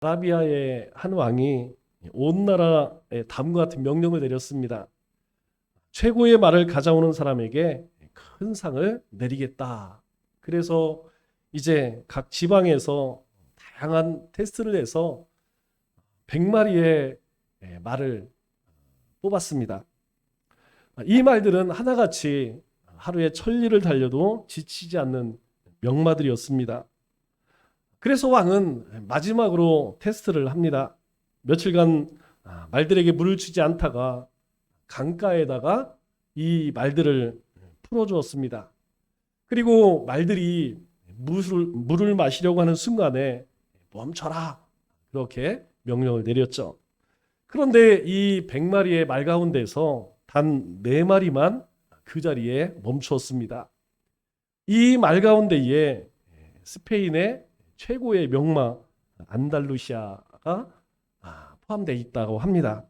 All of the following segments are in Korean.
아라비아의 한 왕이 온 나라에 다음과 같은 명령을 내렸습니다. 최고의 말을 가져오는 사람에게 큰 상을 내리겠다. 그래서 이제 각 지방에서 다양한 테스트를 해서 100마리의 말을 뽑았습니다. 이 말들은 하나같이 하루에 1000리를 달려도 지치지 않는 명마들이었습니다. 그래서 왕은 마지막으로 테스트를 합니다. 며칠간 말들에게 물을 주지 않다가 강가에다가 이 말들을 풀어주었습니다. 그리고 말들이 물을 마시려고 하는 순간에 멈춰라. 그렇게 명령을 내렸죠. 그런데 이 100마리의 말 가운데서 단 4마리만 그 자리에 멈추었습니다. 이 말 가운데에 스페인의 최고의 명마 안달루시아가 포함되어 있다고 합니다.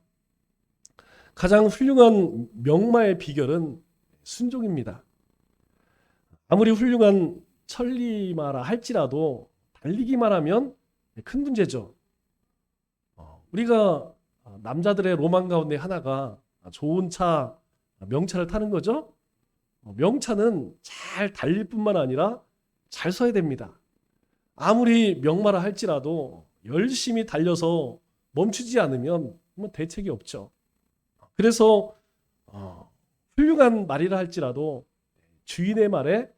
가장 훌륭한 명마의 비결은 순종입니다. 아무리 훌륭한 천리마라 할지라도 달리기만 하면 큰 문제죠. 우리가 남자들의 로망 가운데 하나가 좋은 차, 명차를 타는 거죠. 명차는 잘 달릴 뿐만 아니라 잘 서야 됩니다. 아무리 명마라 할지라도 열심히 달려서 멈추지 않으면 뭐 대책이 없죠. 그래서 훌륭한 말이라 할지라도 주인의 말에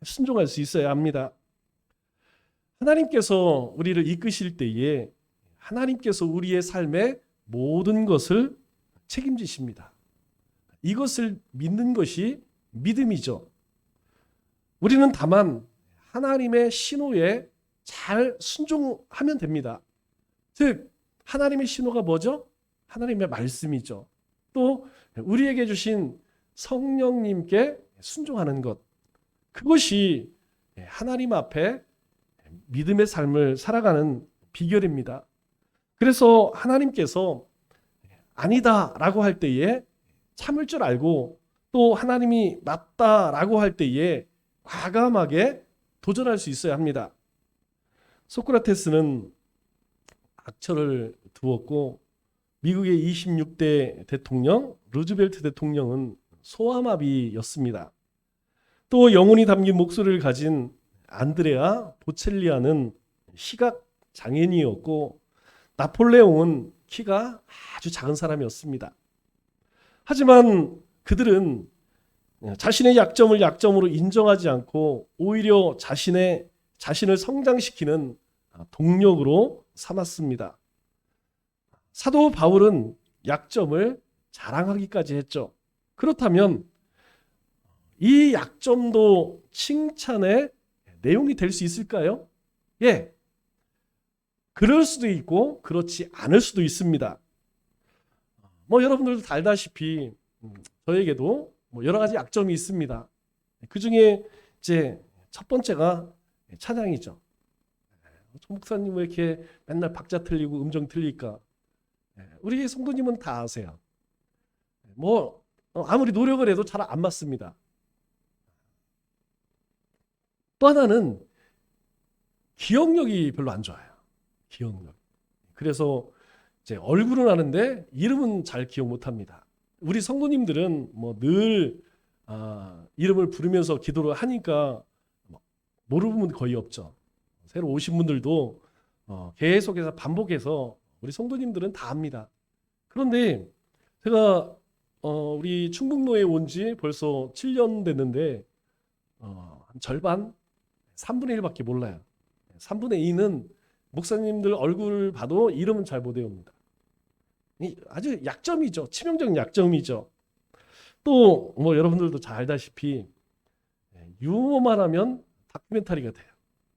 순종할 수 있어야 합니다. 하나님께서 우리를 이끄실 때에 하나님께서 우리의 삶의 모든 것을 책임지십니다. 이것을 믿는 것이 믿음이죠. 우리는 다만 하나님의 신호에 잘 순종하면 됩니다. 즉 하나님의 신호가 뭐죠? 하나님의 말씀이죠. 또 우리에게 주신 성령님께 순종하는 것. 그것이 하나님 앞에 믿음의 삶을 살아가는 비결입니다. 그래서 하나님께서 아니다라고 할 때에 참을 줄 알고 또 하나님이 맞다라고 할 때에 과감하게 도전할 수 있어야 합니다. 소크라테스는 악처를 두었고 미국의 26대 대통령 루즈벨트 대통령은 소아마비였습니다. 또 영혼이 담긴 목소리를 가진 안드레아 보첼리아는 시각 장애인이었고 나폴레옹은 키가 아주 작은 사람이었습니다. 하지만 그들은 자신의 약점을 약점으로 인정하지 않고 오히려 자신을 성장시키는 동력으로 삼았습니다. 사도 바울은 약점을 자랑하기까지 했죠. 그렇다면 이 약점도 칭찬의 내용이 될 수 있을까요? 예. 그럴 수도 있고 그렇지 않을 수도 있습니다. 여러분들도 알다시피 저에게도 여러 가지 약점이 있습니다. 그 중에 이제 첫 번째가 찬양이죠. 조 목사님 왜 이렇게 맨날 박자 틀리고 음정 틀릴까? 우리 성도님은 다 아세요. 아무리 노력을 해도 잘 안 맞습니다. 또 하나는 기억력이 별로 안 좋아요. 기억력. 그래서 이제 얼굴은 아는데 이름은 잘 기억 못합니다. 우리 성도님들은 늘 이름을 부르면서 기도를 하니까 모르는 분 거의 없죠. 새로 오신 분들도 계속해서 반복해서 우리 성도님들은 다 압니다. 그런데 제가 우리 충북로에 온 지 벌써 7년 됐는데 한 절반 3분의 1밖에 몰라요. 3분의 2는 목사님들 얼굴 봐도 이름은 잘 못 외웁니다. 아주 약점이죠. 치명적인 약점이죠. 또 여러분들도 잘 알다시피 유머만 하면 다큐멘터리가 돼요.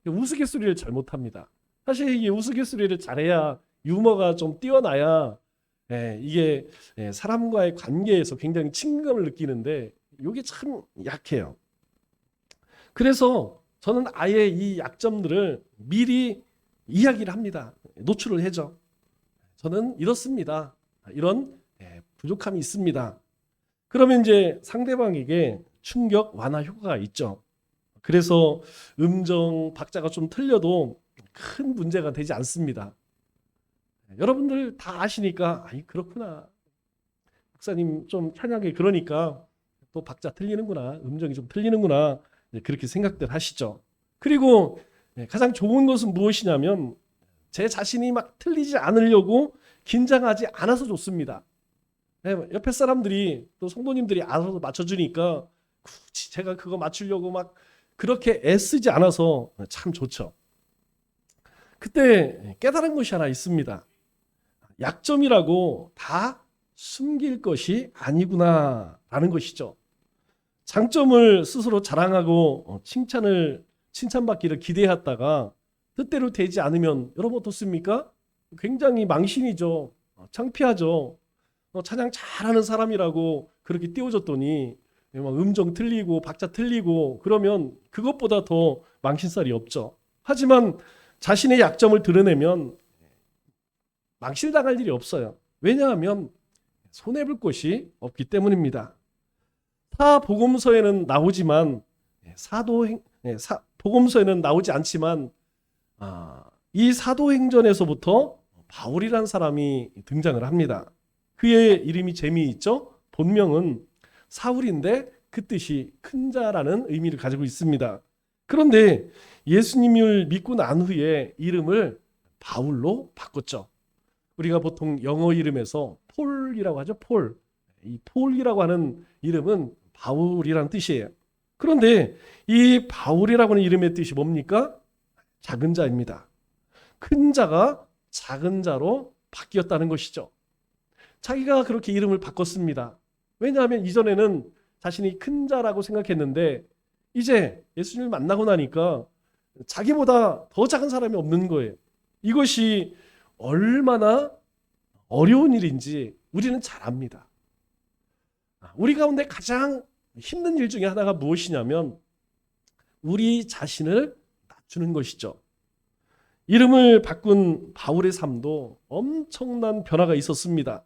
우스갯소리를 잘 못합니다. 사실 이게 우스갯소리를 잘해야 유머가 좀 뛰어나야 이게 사람과의 관계에서 굉장히 친감을 느끼는데 이게 참 약해요. 그래서 저는 아예 이 약점들을 미리 이야기를 합니다. 노출을 해죠. 저는 이렇습니다. 이런 부족함이 있습니다. 그러면 이제 상대방에게 충격 완화 효과가 있죠. 그래서 음정 박자가 좀 틀려도 큰 문제가 되지 않습니다. 여러분들 다 아시니까 아이 그렇구나. 목사님 좀 찬양이 그러니까 또 박자 틀리는구나. 음정이 좀 틀리는구나. 그렇게 생각들 하시죠. 그리고 가장 좋은 것은 무엇이냐면 제 자신이 막 틀리지 않으려고 긴장하지 않아서 좋습니다. 옆에 사람들이 또 성도님들이 알아서 맞춰주니까 굳이 제가 그거 맞추려고 막 그렇게 애쓰지 않아서 참 좋죠. 그때 깨달은 것이 하나 있습니다. 약점이라고 다 숨길 것이 아니구나 라는 것이죠. 장점을 스스로 자랑하고 칭찬받기를 기대했다가 뜻대로 되지 않으면 여러분 어떻습니까? 굉장히 망신이죠. 창피하죠. 찬양 잘하는 사람이라고 그렇게 띄워줬더니 막 음정 틀리고 박자 틀리고 그러면 그것보다 더 망신살이 없죠. 하지만 자신의 약점을 드러내면 망신당할 일이 없어요. 왜냐하면 손해볼 것이 없기 때문입니다. 복음서에는 나오지만 복음서에는 나오지 않지만 이 사도행전에서부터 바울이라는 사람이 등장을 합니다. 그의 이름이 재미있죠. 본명은 사울인데 그 뜻이 큰 자라는 의미를 가지고 있습니다. 그런데 예수님을 믿고 난 후에 이름을 바울로 바꿨죠. 우리가 보통 영어 이름에서 폴이라고 하죠. 폴. 이 폴이라고 하는 이름은 바울이라는 뜻이에요. 그런데 이 바울이라고 하는 이름의 뜻이 뭡니까? 작은 자입니다. 큰 자가 작은 자로 바뀌었다는 것이죠. 자기가 그렇게 이름을 바꿨습니다. 왜냐하면 이전에는 자신이 큰 자라고 생각했는데 이제 예수님을 만나고 나니까 자기보다 더 작은 사람이 없는 거예요. 이것이 얼마나 어려운 일인지 우리는 잘 압니다. 우리 가운데 가장 힘든 일 중에 하나가 무엇이냐면 우리 자신을 낮추는 것이죠. 이름을 바꾼 바울의 삶도 엄청난 변화가 있었습니다.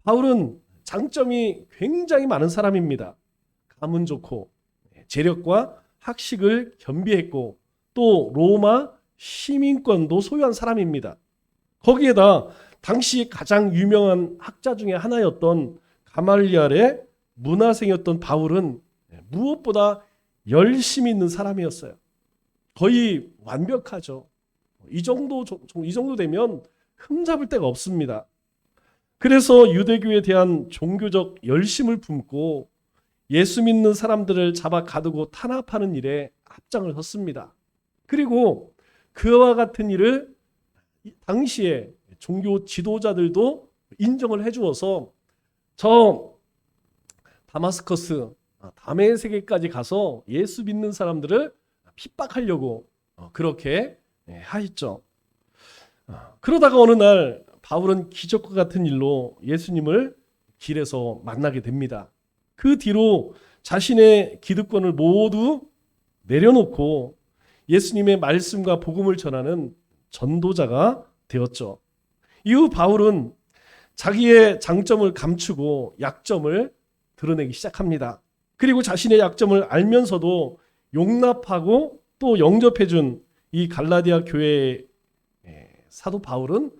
바울은 장점이 굉장히 많은 사람입니다. 가문 좋고 재력과 학식을 겸비했고 또 로마 시민권도 소유한 사람입니다. 거기에다 당시 가장 유명한 학자 중에 하나였던 가말리알의 문화생이었던 바울은 무엇보다 열심히 있는 사람이었어요. 거의 완벽하죠. 이 정도 되면 흠잡을 데가 없습니다. 그래서 유대교에 대한 종교적 열심을 품고 예수 믿는 사람들을 잡아 가두고 탄압하는 일에 앞장을 섰습니다. 그리고 그와 같은 일을 당시에 종교 지도자들도 인정을 해주어서 저 다마스커스 다메섹에까지 가서 예수 믿는 사람들을 핍박하려고 그렇게 하였죠. 그러다가 어느 날 바울은 기적과 같은 일로 예수님을 길에서 만나게 됩니다. 그 뒤로 자신의 기득권을 모두 내려놓고 예수님의 말씀과 복음을 전하는 전도자가 되었죠. 이후 바울은 자기의 장점을 감추고 약점을 드러내기 시작합니다. 그리고 자신의 약점을 알면서도 용납하고 또 영접해준 이 갈라디아 교회의 사도 바울은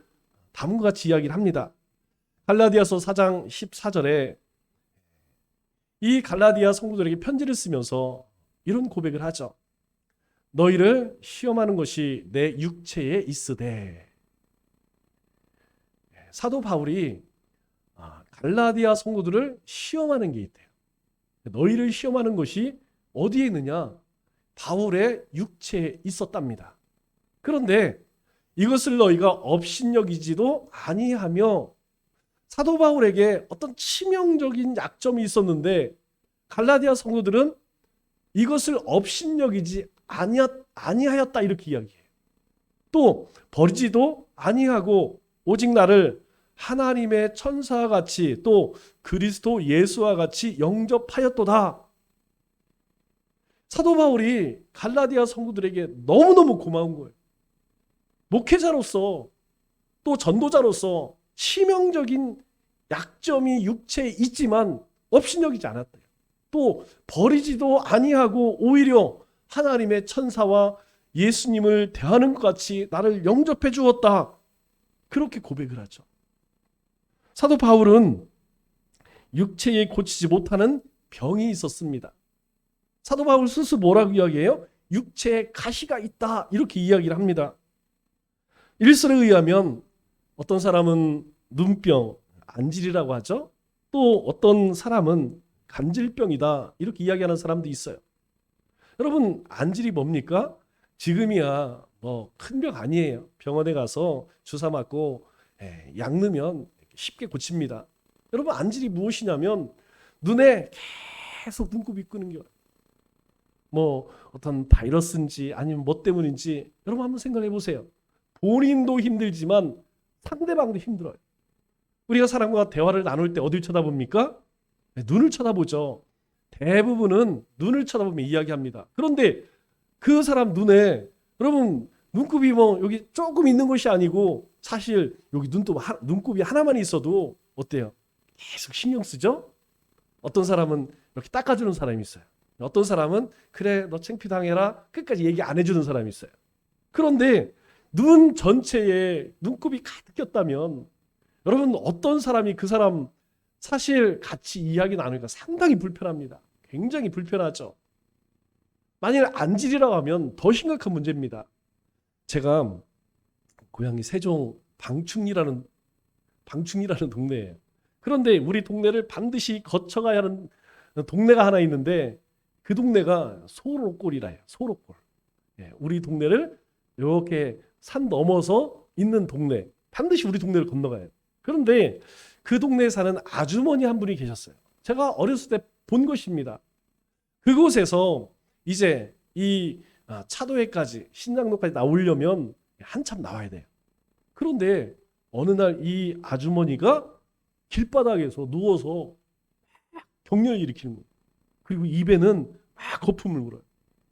다음과 같이 이야기를 합니다. 갈라디아서 4장 14절에 이 갈라디아 성도들에게 편지를 쓰면서 이런 고백을 하죠. 너희를 시험하는 것이 내 육체에 있으되. 사도 바울이 갈라디아 성도들을 시험하는 게 있대요. 너희를 시험하는 것이 어디에 있느냐? 바울의 육체에 있었답니다. 그런데 이것을 너희가 업신여기지도 아니하며, 사도 바울에게 어떤 치명적인 약점이 있었는데 갈라디아 성도들은 이것을 업신여기지 아니하였다 이렇게 이야기해요. 또 버리지도 아니하고 오직 나를 하나님의 천사와 같이 또 그리스도 예수와 같이 영접하였도다. 사도 바울이 갈라디아 성도들에게 너무너무 고마운 거예요. 목회자로서 또 전도자로서 치명적인 약점이 육체에 있지만 업신여기지 않았대요. 또 버리지도 아니하고 오히려 하나님의 천사와 예수님을 대하는 것 같이 나를 영접해 주었다. 그렇게 고백을 하죠. 사도 바울은 육체에 고치지 못하는 병이 있었습니다. 사도 바울 스스로 뭐라고 이야기해요? 육체에 가시가 있다, 이렇게 이야기를 합니다. 일설에 의하면 어떤 사람은 눈병, 안질이라고 하죠. 또 어떤 사람은 간질병이다, 이렇게 이야기하는 사람도 있어요. 여러분, 안질이 뭡니까? 지금이야 뭐 큰 병 아니에요. 병원에 가서 주사 맞고 약 넣으면 쉽게 고칩니다. 여러분, 안질이 무엇이냐면 눈에 계속 눈곱이 끄는 거예요. 뭐 어떤 바이러스인지 아니면 뭐 때문인지 여러분 한번 생각해 보세요. 본인도 힘들지만 상대방도 힘들어요. 우리가 사람과 대화를 나눌 때 어딜 쳐다봅니까? 눈을 쳐다보죠. 대부분은 눈을 쳐다보며 이야기합니다. 그런데 그 사람 눈에 여러분 눈곱이 뭐 여기 조금 있는 것이 아니고 사실 여기 눈곱이 하나만 있어도 어때요? 계속 신경 쓰죠? 어떤 사람은 이렇게 닦아주는 사람이 있어요. 어떤 사람은 그래 너 창피당해라 끝까지 얘기 안 해주는 사람이 있어요. 그런데 눈 전체에 눈곱이 가득 꼈다면 여러분 어떤 사람이 그 사람 사실 같이 이야기 나누니까 상당히 불편합니다. 굉장히 불편하죠. 만일 안질이라고 하면 더 심각한 문제입니다. 제가 고향이 세종 방충리라는 동네예요. 그런데 우리 동네를 반드시 거쳐가야 하는 동네가 하나 있는데 그 동네가 소로골이라 해요. 소로골. 우리 동네를 이렇게 산 넘어서 있는 동네. 반드시 우리 동네를 건너가요. 그런데 그 동네에 사는 아주머니 한 분이 계셨어요. 제가 어렸을 때 본 것입니다. 그곳에서 이제 이 차도회까지 신장로까지 나오려면 한참 나와야 돼요. 그런데 어느 날 이 아주머니가 길바닥에서 누워서 경련을 일으키는 거예요. 그리고 입에는 막 거품을 물어요.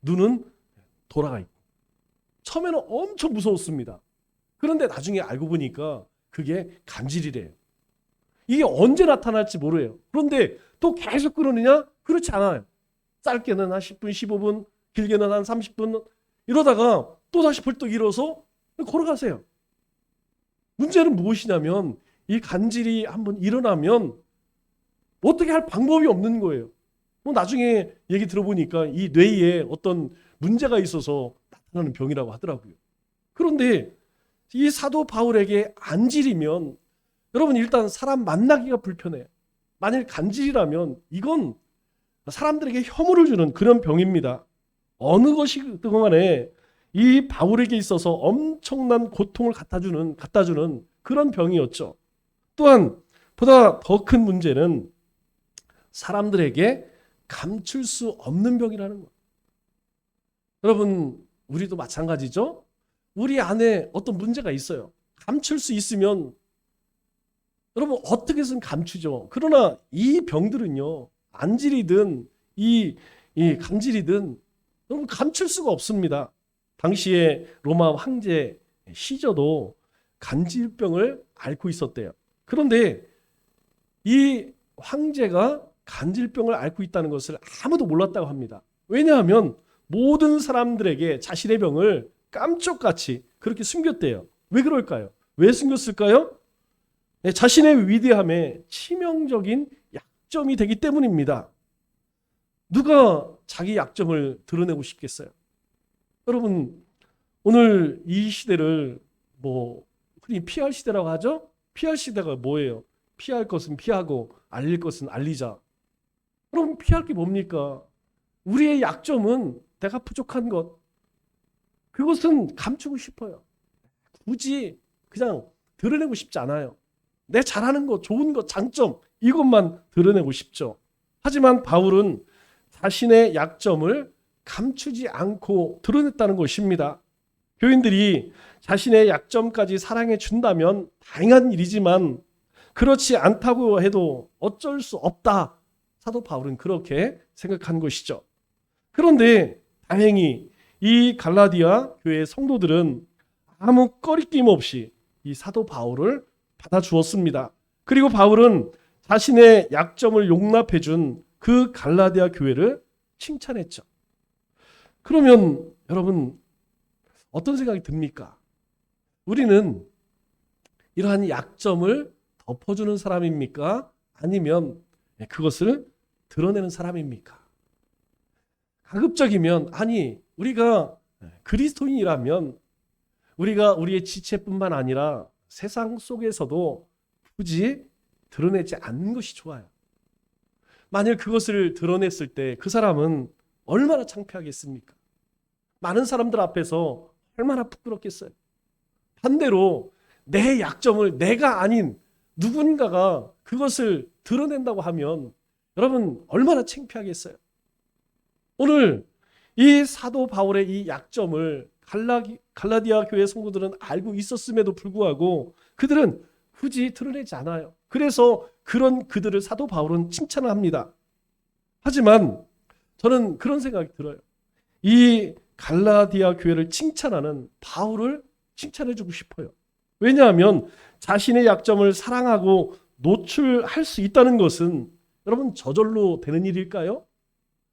눈은 돌아가 있고. 처음에는 엄청 무서웠습니다. 그런데 나중에 알고 보니까 그게 간질이래요. 이게 언제 나타날지 모르요. 그런데 또 계속 그러느냐? 그렇지 않아요. 짧게는 한 10분, 15분, 길게는 한 30분 이러다가 또 다시 벌떡 일어서 걸어가세요. 문제는 무엇이냐면 이 간질이 한번 일어나면 어떻게 할 방법이 없는 거예요. 뭐 나중에 얘기 들어보니까 이 뇌에 어떤 문제가 있어서 나타나는 병이라고 하더라고요. 그런데 이 사도 바울에게 안질이면 여러분 일단 사람 만나기가 불편해요. 만일 간질이라면 이건 사람들에게 혐오를 주는 그런 병입니다. 어느 것이든 간에 이 바울에게 있어서 엄청난 고통을 갖다 주는 그런 병이었죠. 또한 보다 더 큰 문제는 사람들에게 감출 수 없는 병이라는 거예요. 여러분, 우리도 마찬가지죠? 우리 안에 어떤 문제가 있어요. 감출 수 있으면 여러분 어떻게 해서는 감추죠. 그러나 이 병들은요, 안질이든 이 간질이든 여러분 감출 수가 없습니다. 당시에 로마 황제 시저도 간질병을 앓고 있었대요. 그런데 이 황제가 간질병을 앓고 있다는 것을 아무도 몰랐다고 합니다. 왜냐하면 모든 사람들에게 자신의 병을 깜짝같이 그렇게 숨겼대요. 왜 그럴까요? 왜 숨겼을까요? 자신의 위대함에 치명적인 약점이 되기 때문입니다. 누가 자기 약점을 드러내고 싶겠어요? 여러분, 오늘 이 시대를 뭐 흔히 피할 시대라고 하죠? 피할 시대가 뭐예요? 피할 것은 피하고 알릴 것은 알리자. 그럼 피할 게 뭡니까? 우리의 약점은 내가 부족한 것. 그것은 감추고 싶어요. 굳이 그냥 드러내고 싶지 않아요. 내 잘하는 것, 좋은 것, 장점 이것만 드러내고 싶죠. 하지만 바울은 자신의 약점을 감추지 않고 드러냈다는 것입니다. 교인들이 자신의 약점까지 사랑해 준다면 다행한 일이지만 그렇지 않다고 해도 어쩔 수 없다. 사도 바울은 그렇게 생각한 것이죠. 그런데 다행히 이 갈라디아 교회 성도들은 아무 꺼리낌 없이 이 사도 바울을 받아주었습니다. 그리고 바울은 자신의 약점을 용납해 준 그 갈라디아 교회를 칭찬했죠. 그러면 여러분 어떤 생각이 듭니까? 우리는 이러한 약점을 덮어주는 사람입니까? 아니면 그것을 드러내는 사람입니까? 가급적이면 아니 우리가 그리스도인이라면 우리가 우리의 지체뿐만 아니라 세상 속에서도 굳이 드러내지 않는 것이 좋아요. 만일 그것을 드러냈을 때 그 사람은 얼마나 창피하겠습니까? 많은 사람들 앞에서 얼마나 부끄럽겠어요. 반대로 내 약점을 내가 아닌 누군가가 그것을 드러낸다고 하면 여러분 얼마나 창피하겠어요. 오늘 이 사도 바울의 이 약점을 갈라디아 교회 성도들은 알고 있었음에도 불구하고 그들은 굳이 드러내지 않아요. 그래서 그런 그들을 사도 바울은 칭찬을 합니다. 하지만 저는 그런 생각이 들어요. 이 갈라디아 교회를 칭찬하는 바울을 칭찬해주고 싶어요. 왜냐하면 자신의 약점을 사랑하고 노출할 수 있다는 것은 여러분 저절로 되는 일일까요?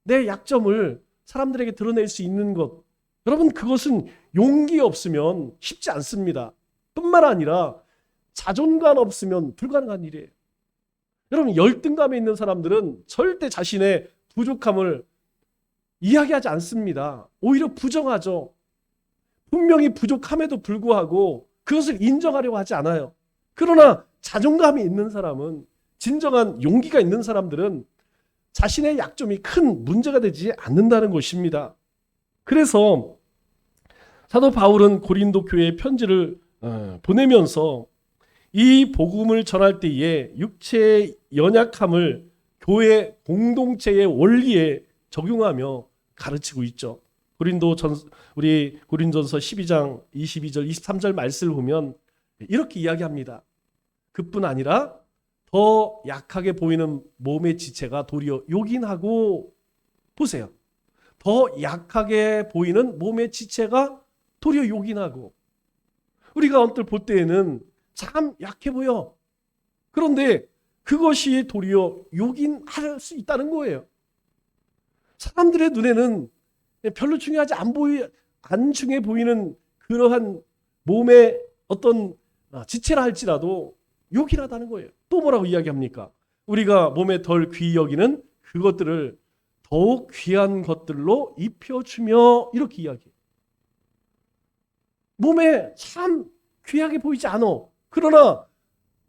내 약점을 사람들에게 드러낼 수 있는 것, 여러분 그것은 용기 없으면 쉽지 않습니다. 뿐만 아니라 자존감 없으면 불가능한 일이에요. 여러분 열등감에 있는 사람들은 절대 자신의 부족함을 이야기하지 않습니다. 오히려 부정하죠. 분명히 부족함에도 불구하고 그것을 인정하려고 하지 않아요. 그러나 자존감이 있는 사람은, 진정한 용기가 있는 사람들은 자신의 약점이 큰 문제가 되지 않는다는 것입니다. 그래서 사도 바울은 고린도 교회에 편지를 보내면서 이 복음을 전할 때에 육체의 연약함을 교회 공동체의 원리에 적용하며 가르치고 있죠. 우리 고린전서 12장 22절 23절 말씀을 보면 이렇게 이야기합니다. 그뿐 아니라 더 약하게 보이는 몸의 지체가 도리어 요긴하고, 보세요. 더 약하게 보이는 몸의 지체가 도리어 요긴하고, 우리가 언뜻 볼 때에는 참 약해 보여. 그런데 그것이 도리어 요긴할 수 있다는 거예요. 사람들의 눈에는 별로 중요하지 안 중요해 보이는 그러한 몸의 어떤 지체라 할지라도 요긴하다는 거예요. 또 뭐라고 이야기합니까? 우리가 몸에 덜 귀히 여기는 그것들을 더욱 귀한 것들로 입혀주며, 이렇게 이야기해요. 몸에 참 귀하게 보이지 않아. 그러나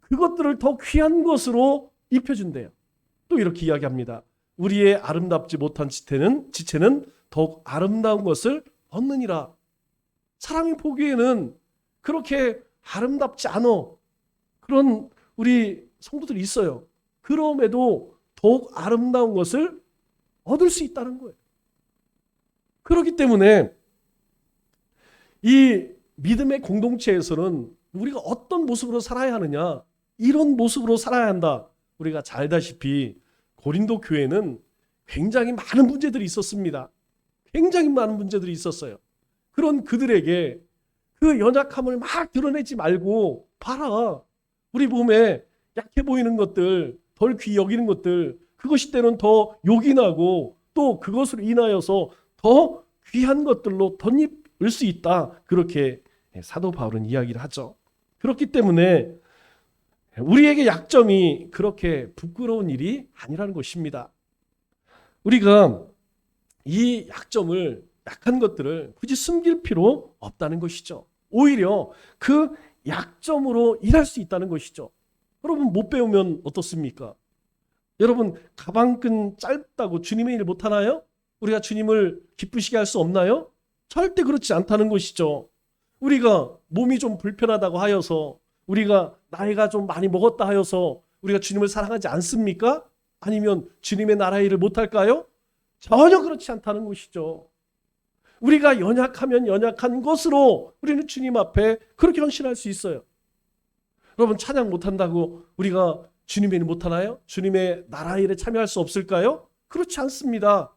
그것들을 더 귀한 것으로 입혀준대요. 또 이렇게 이야기합니다. 우리의 아름답지 못한 지체는 더욱 아름다운 것을 얻느니라. 사람이 보기에는 그렇게 아름답지 않아. 그런 우리 성도들이 있어요. 그럼에도 더욱 아름다운 것을 얻을 수 있다는 거예요. 그렇기 때문에 이 믿음의 공동체에서는 우리가 어떤 모습으로 살아야 하느냐, 이런 모습으로 살아야 한다. 우리가 잘 알다시피 고린도 교회는 굉장히 많은 문제들이 있었습니다. 굉장히 많은 문제들이 있었어요. 그런 그들에게 그 연약함을 막 드러내지 말고, 봐라, 우리 몸에 약해 보이는 것들, 덜 귀히 여기는 것들, 그것이 때는 더 요긴하고 또 그것으로 인하여서 더 귀한 것들로 덧입을 수 있다. 그렇게 사도 바울은 이야기를 하죠. 그렇기 때문에 우리에게 약점이 그렇게 부끄러운 일이 아니라는 것입니다. 우리가 이 약한 것들을 굳이 숨길 필요 없다는 것이죠. 오히려 그 약점으로 일할 수 있다는 것이죠. 여러분 못 배우면 어떻습니까? 여러분 가방끈 짧다고 주님의 일 못하나요? 우리가 주님을 기쁘시게 할 수 없나요? 절대 그렇지 않다는 것이죠. 우리가 몸이 좀 불편하다고 하여서, 우리가 나이가 좀 많이 먹었다 하여서 우리가 주님을 사랑하지 않습니까? 아니면 주님의 나라 일을 못할까요? 전혀 그렇지 않다는 것이죠. 우리가 연약하면 연약한 것으로 우리는 주님 앞에 그렇게 헌신할 수 있어요. 여러분 찬양 못한다고 우리가 주님의 일 못하나요? 주님의 나라 일에 참여할 수 없을까요? 그렇지 않습니다.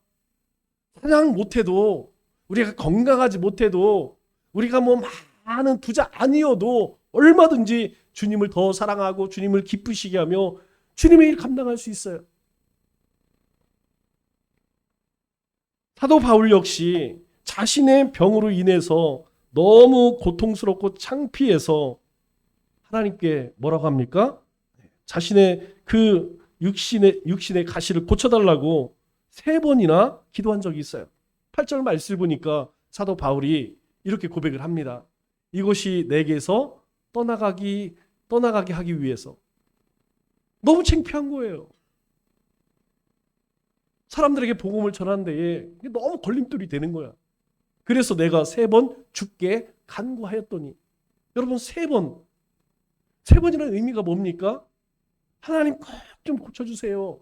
찬양 못해도, 우리가 건강하지 못해도, 우리가 뭐 많은 부자 아니어도 얼마든지 주님을 더 사랑하고 주님을 기쁘시게 하며 주님의 일 감당할 수 있어요. 사도 바울 역시 자신의 병으로 인해서 너무 고통스럽고 창피해서 하나님께 뭐라고 합니까? 자신의 그 육신의 가시를 고쳐달라고 3번이나 기도한 적이 있어요. 8절 말씀을 보니까 사도 바울이 이렇게 고백을 합니다. 이것이 내게서 떠나가게 하기 위해서. 너무 창피한 거예요. 사람들에게 복음을 전하는 데에 너무 걸림돌이 되는 거야. 그래서 내가 3번 죽게 간구하였더니. 여러분, 3번이라는 의미가 뭡니까? 하나님 꼭 좀 고쳐주세요.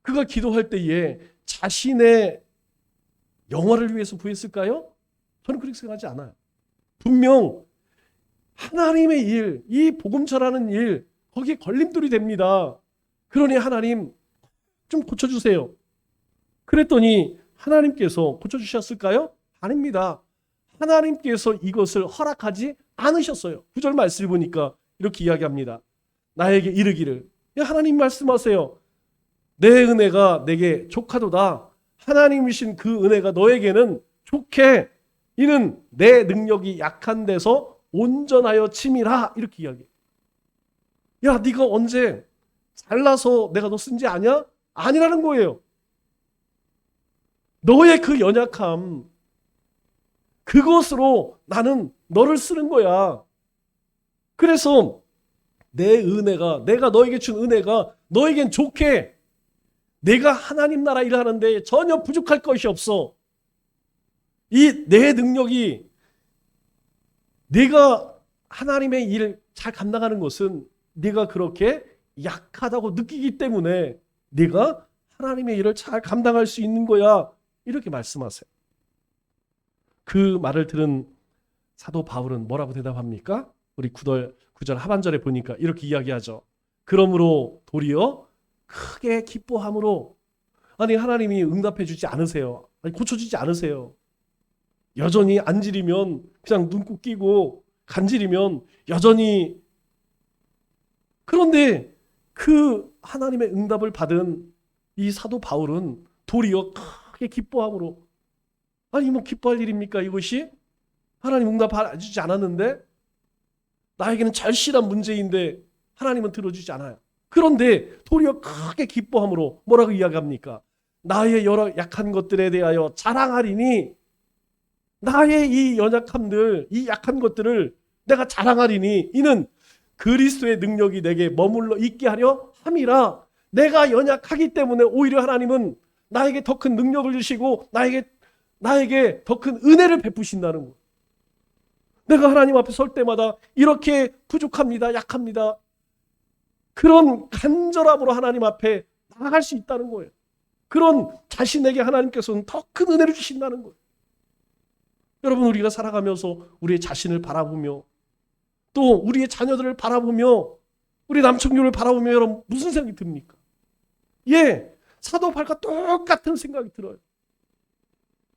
그가 기도할 때에 자신의 영화를 위해서 구했을까요? 저는 그렇게 생각하지 않아요. 분명 하나님의 일, 이 복음 전하는 일, 거기에 걸림돌이 됩니다. 그러니 하나님 좀 고쳐주세요. 그랬더니 하나님께서 고쳐주셨을까요? 아닙니다. 하나님께서 이것을 허락하지 않으셨어요. 9절 말씀을 보니까 이렇게 이야기합니다. 나에게 이르기를, 하나님 말씀하세요. 내 은혜가 내게 족하도다. 하나님이신 그 은혜가 너에게는 좋게, 이는 내 능력이 약한 데서 온전하여 침이라. 이렇게 이야기해. 야, 네가 언제 잘나서 내가 너 쓴지 아냐? 아니라는 거예요. 너의 그 연약함, 그것으로 나는 너를 쓰는 거야. 그래서 내 은혜가, 내가 너에게 준 은혜가 너에겐 좋게, 내가 하나님 나라 일하는데 전혀 부족할 것이 없어. 이 내 능력이, 내가 하나님의 일을 잘 감당하는 것은 네가 그렇게 약하다고 느끼기 때문에 네가 하나님의 일을 잘 감당할 수 있는 거야. 이렇게 말씀하세요. 그 말을 들은 사도 바울은 뭐라고 대답합니까? 우리 9절 하반절에 보니까 이렇게 이야기하죠. 그러므로 도리어 크게 기뻐함으로. 아니, 하나님이 응답해 주지 않으세요. 아니, 고쳐주지 않으세요. 여전히 안지리면 그냥 눈꼭 끼고, 간지리면 여전히. 그런데 그 하나님의 응답을 받은 이 사도 바울은 도리어 크게 기뻐함으로. 아니, 뭐 기뻐할 일입니까 이것이? 하나님 응답해 주지 않았는데, 나에게는 절실한 문제인데 하나님은 들어주지 않아요. 그런데 도리어 크게 기뻐함으로 뭐라고 이야기합니까? 나의 여러 약한 것들에 대하여 자랑하리니, 나의 이 연약함들, 이 약한 것들을 내가 자랑하리니, 이는 그리스도의 능력이 내게 머물러 있게 하려 함이라. 내가 연약하기 때문에 오히려 하나님은 나에게 더 큰 능력을 주시고 나에게 더 큰 은혜를 베푸신다는 거예요. 내가 하나님 앞에 설 때마다 이렇게 부족합니다, 약합니다, 그런 간절함으로 하나님 앞에 나아갈 수 있다는 거예요. 그런 자신에게 하나님께서는 더 큰 은혜를 주신다는 거예요. 여러분, 우리가 살아가면서 우리의 자신을 바라보며, 또 우리의 자녀들을 바라보며, 우리 남청교를 바라보며 여러분 무슨 생각이 듭니까? 예, 사도 바울과 똑같은 생각이 들어요.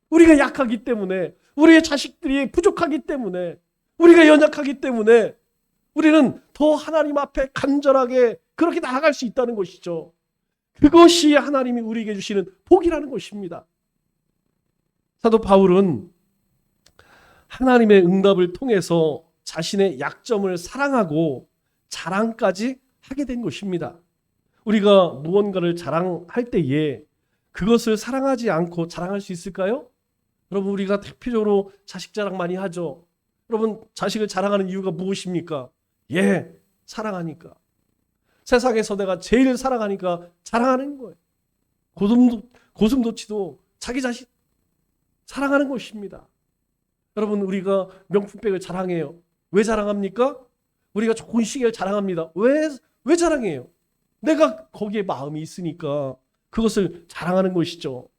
우리가 약하기 때문에, 우리의 자식들이 부족하기 때문에, 우리가 연약하기 때문에 우리는 더 하나님 앞에 간절하게 그렇게 나아갈 수 있다는 것이죠. 그것이 하나님이 우리에게 주시는 복이라는 것입니다. 사도 바울은 하나님의 응답을 통해서 자신의 약점을 사랑하고 자랑까지 하게 된 것입니다. 우리가 무언가를 자랑할 때에 그것을 사랑하지 않고 자랑할 수 있을까요? 여러분, 우리가 대표적으로 자식 자랑 많이 하죠. 여러분, 자식을 자랑하는 이유가 무엇입니까? 예, 사랑하니까. 세상에서 내가 제일 사랑하니까 자랑하는 거예요. 고슴도치도 자기 자식 사랑하는 것입니다. 여러분, 우리가 명품백을 자랑해요. 왜 자랑합니까? 우리가 좋은 시계를 자랑합니다. 왜 자랑해요? 내가 거기에 마음이 있으니까 그것을 자랑하는 것이죠.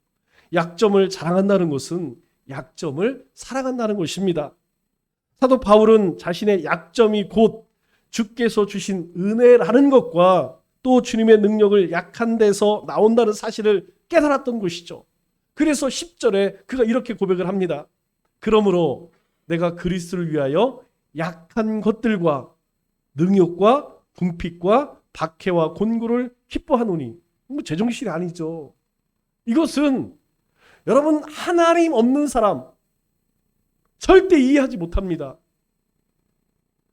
약점을 자랑한다는 것은 약점을 사랑한다는 것입니다. 사도 바울은 자신의 약점이 곧 주께서 주신 은혜라는 것과 또 주님의 능력을 약한 데서 나온다는 사실을 깨달았던 것이죠. 그래서 10절에 그가 이렇게 고백을 합니다. 그러므로 내가 그리스도를 위하여 약한 것들과 능욕과 궁핍과 박해와 곤고를 기뻐하노니. 뭐 제정신이 아니죠. 이것은 여러분, 하나님 없는 사람 절대 이해하지 못합니다.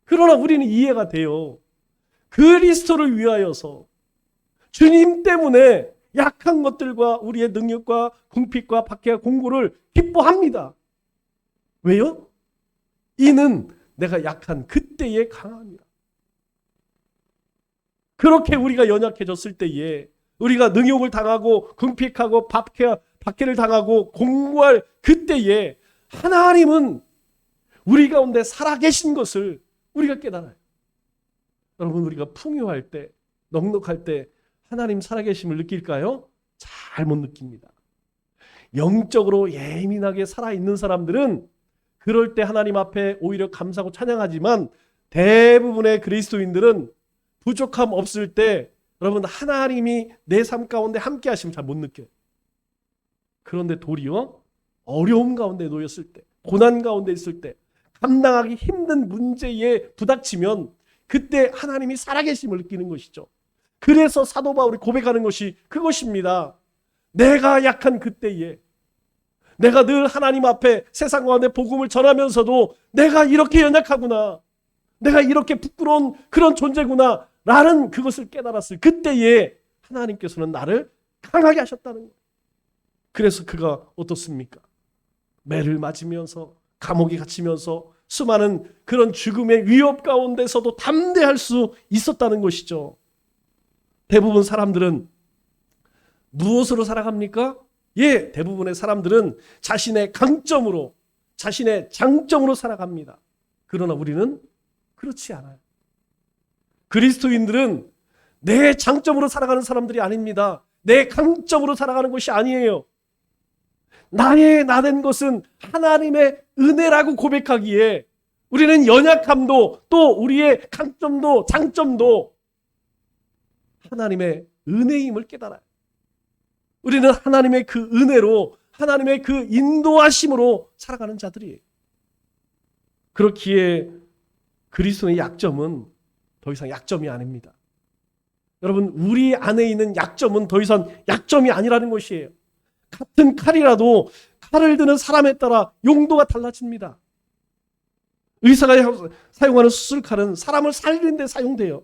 그러나 우리는 이해가 돼요. 그리스도를 위하여서 주님 때문에 약한 것들과 우리의 능력과 궁핍과 박해와 공고를 기뻐합니다. 왜요? 이는 내가 약한 그때에 강함이라. 그렇게 우리가 연약해졌을 때에 우리가 능욕을 당하고 궁핍하고 박해를 당하고 공고할 그때에 하나님은 우리 가운데 살아계신 것을 우리가 깨달아요. 여러분, 우리가 풍요할 때, 넉넉할 때 하나님 살아계심을 느낄까요? 잘 못 느낍니다. 영적으로 예민하게 살아있는 사람들은 그럴 때 하나님 앞에 오히려 감사하고 찬양하지만, 대부분의 그리스도인들은 부족함 없을 때 여러분 하나님이 내 삶 가운데 함께 하시면 잘 못 느껴요. 그런데 도리어 어려움 가운데 놓였을 때, 고난 가운데 있을 때, 감당하기 힘든 문제에 부닥치면 그때 하나님이 살아계심을 느끼는 것이죠. 그래서 사도 바울이 고백하는 것이 그것입니다. 내가 약한 그때에, 내가 늘 하나님 앞에 세상 가운데 복음을 전하면서도 내가 이렇게 연약하구나, 내가 이렇게 부끄러운 그런 존재구나 라는 그것을 깨달았을 그때에 하나님께서는 나를 강하게 하셨다는 거예요. 그래서 그가 어떻습니까? 매를 맞으면서 감옥에 갇히면서 수많은 그런 죽음의 위협 가운데서도 담대할 수 있었다는 것이죠. 대부분 사람들은 무엇으로 살아갑니까? 예, 대부분의 사람들은 자신의 강점으로, 자신의 장점으로 살아갑니다. 그러나 우리는 그렇지 않아요. 그리스도인들은 내 장점으로 살아가는 사람들이 아닙니다. 내 강점으로 살아가는 것이 아니에요. 나의 나된 것은 하나님의 은혜라고 고백하기에 우리는 연약함도 또 우리의 강점도 장점도 하나님의 은혜임을 깨달아요. 우리는 하나님의 그 은혜로, 하나님의 그 인도하심으로 살아가는 자들이에요. 그렇기에 그리스도의 약점은 더 이상 약점이 아닙니다. 여러분, 우리 안에 있는 약점은 더 이상 약점이 아니라는 것이에요. 같은 칼이라도 칼을 드는 사람에 따라 용도가 달라집니다. 의사가 사용하는 수술칼은 사람을 살리는 데 사용돼요.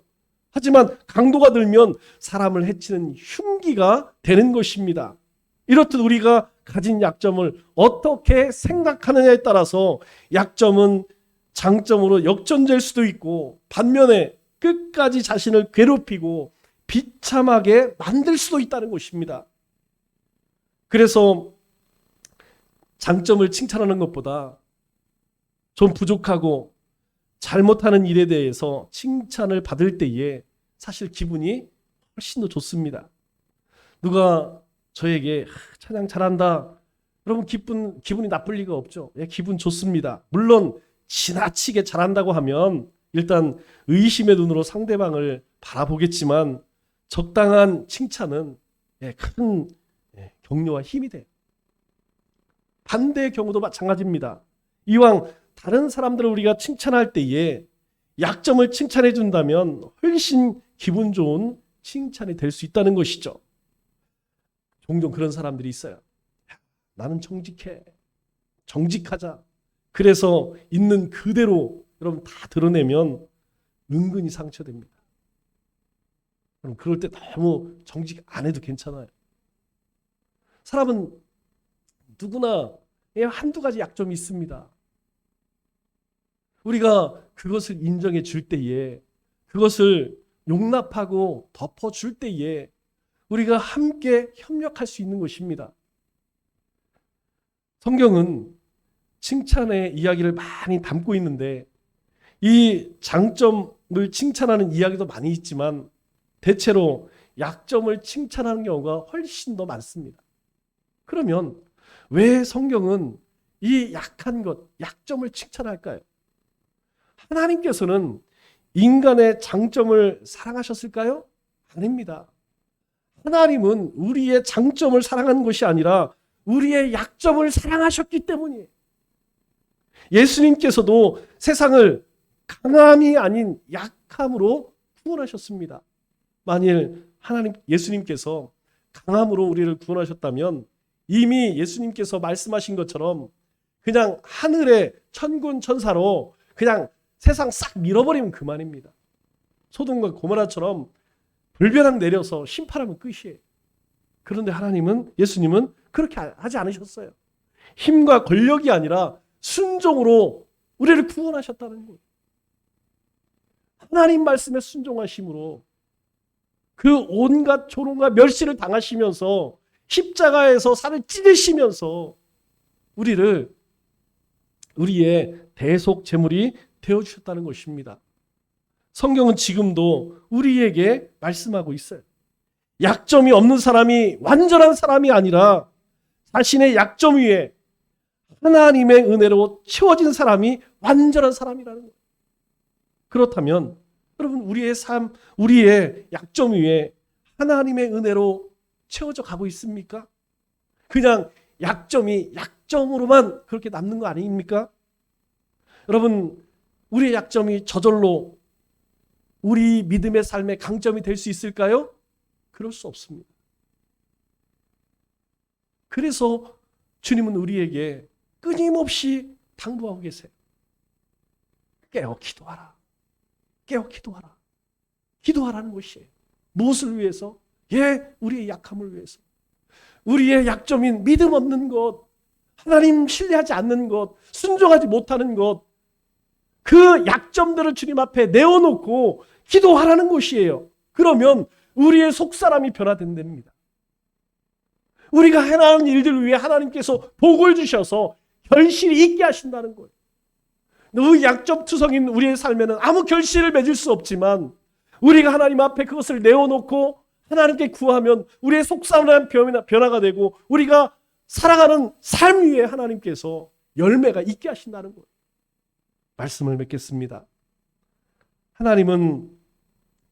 하지만 강도가 들면 사람을 해치는 흉기가 되는 것입니다. 이렇듯 우리가 가진 약점을 어떻게 생각하느냐에 따라서 약점은 장점으로 역전될 수도 있고, 반면에 끝까지 자신을 괴롭히고 비참하게 만들 수도 있다는 것입니다. 그래서 장점을 칭찬하는 것보다 좀 부족하고 잘못하는 일에 대해서 칭찬을 받을 때에 사실 기분이 훨씬 더 좋습니다. 누가 저에게 찬양 잘한다, 여러분 기분이 나쁠 리가 없죠. 예, 기분 좋습니다. 물론 지나치게 잘한다고 하면 일단 의심의 눈으로 상대방을 바라보겠지만, 적당한 칭찬은 큰 격려와 힘이 돼요. 반대의 경우도 마찬가지입니다. 이왕 다른 사람들을 우리가 칭찬할 때에 약점을 칭찬해 준다면 훨씬 기분 좋은 칭찬이 될 수 있다는 것이죠. 종종 그런 사람들이 있어요. 나는 정직해, 정직하자. 그래서 있는 그대로 여러분 다 드러내면 은근히 상처됩니다. 그럼 그럴 때 너무 정직 안 해도 괜찮아요. 사람은 누구나 한두 가지 약점이 있습니다. 우리가 그것을 인정해 줄 때에, 그것을 용납하고 덮어줄 때에 우리가 함께 협력할 수 있는 것입니다. 성경은 칭찬의 이야기를 많이 담고 있는데, 이 장점을 칭찬하는 이야기도 많이 있지만 대체로 약점을 칭찬하는 경우가 훨씬 더 많습니다. 그러면 왜 성경은 이 약한 것, 약점을 칭찬할까요? 하나님께서는 인간의 장점을 사랑하셨을까요? 아닙니다. 하나님은 우리의 장점을 사랑하는 것이 아니라 우리의 약점을 사랑하셨기 때문이에요. 예수님께서도 세상을 강함이 아닌 약함으로 구원하셨습니다. 만일 예수님께서 강함으로 우리를 구원하셨다면 이미 예수님께서 말씀하신 것처럼 그냥 하늘의 천군 천사로 그냥 세상 싹 밀어버리면 그만입니다. 소돔과 고모라처럼 불벼락 내려서 심판하면 끝이에요. 그런데 예수님은 그렇게 하지 않으셨어요. 힘과 권력이 아니라 순종으로 우리를 구원하셨다는 거예요. 하나님 말씀에 순종하심으로 그 온갖 조롱과 멸시를 당하시면서 십자가에서 살을 찢으시면서 우리의 대속 제물이 되어주셨다는 것입니다. 성경은 지금도 우리에게 말씀하고 있어요. 약점이 없는 사람이 완전한 사람이 아니라 자신의 약점 위에 하나님의 은혜로 채워진 사람이 완전한 사람이라는 거예요. 그렇다면 여러분, 우리의 삶, 우리의 약점 위에 하나님의 은혜로 채워져 가고 있습니까? 그냥 약점이 약점으로만 그렇게 남는 거 아닙니까? 여러분, 우리의 약점이 저절로 우리 믿음의 삶의 강점이 될 수 있을까요? 그럴 수 없습니다. 그래서 주님은 우리에게 끊임없이 당부하고 계세요. 깨어 기도하라. 깨어 기도하라. 기도하라는 것이에요. 무엇을 위해서? 우리의 약함을 위해서. 우리의 약점인 믿음 없는 것, 하나님 신뢰하지 않는 것, 순종하지 못하는 것, 그 약점들을 주님 앞에 내어놓고 기도하라는 것이에요. 그러면 우리의 속사람이 변화된답니다. 우리가 해나가는 일들을 위해 하나님께서 복을 주셔서 결실이 있게 하신다는 거예요. 그 약점투성인 우리의 삶에는 아무 결실을 맺을 수 없지만 우리가 하나님 앞에 그것을 내어놓고 하나님께 구하면 우리의 속사람의 변화가 되고 우리가 살아가는 삶 위에 하나님께서 열매가 있게 하신다는 거예요. 말씀을 맺겠습니다. 하나님은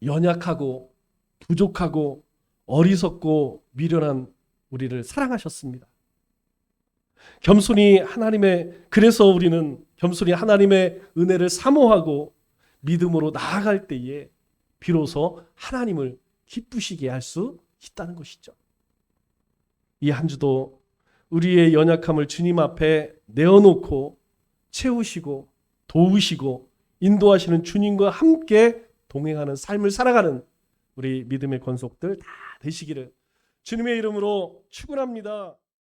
연약하고 부족하고 어리석고 미련한 우리를 사랑하셨습니다. 그래서 우리는 겸손히 하나님의 은혜를 사모하고 믿음으로 나아갈 때에 비로소 하나님을 기쁘시게 할 수 있다는 것이죠. 이 한 주도 우리의 연약함을 주님 앞에 내어놓고 채우시고 도우시고 인도하시는 주님과 함께 동행하는 삶을 살아가는 우리 믿음의 권속들 다 되시기를 주님의 이름으로 축원합니다.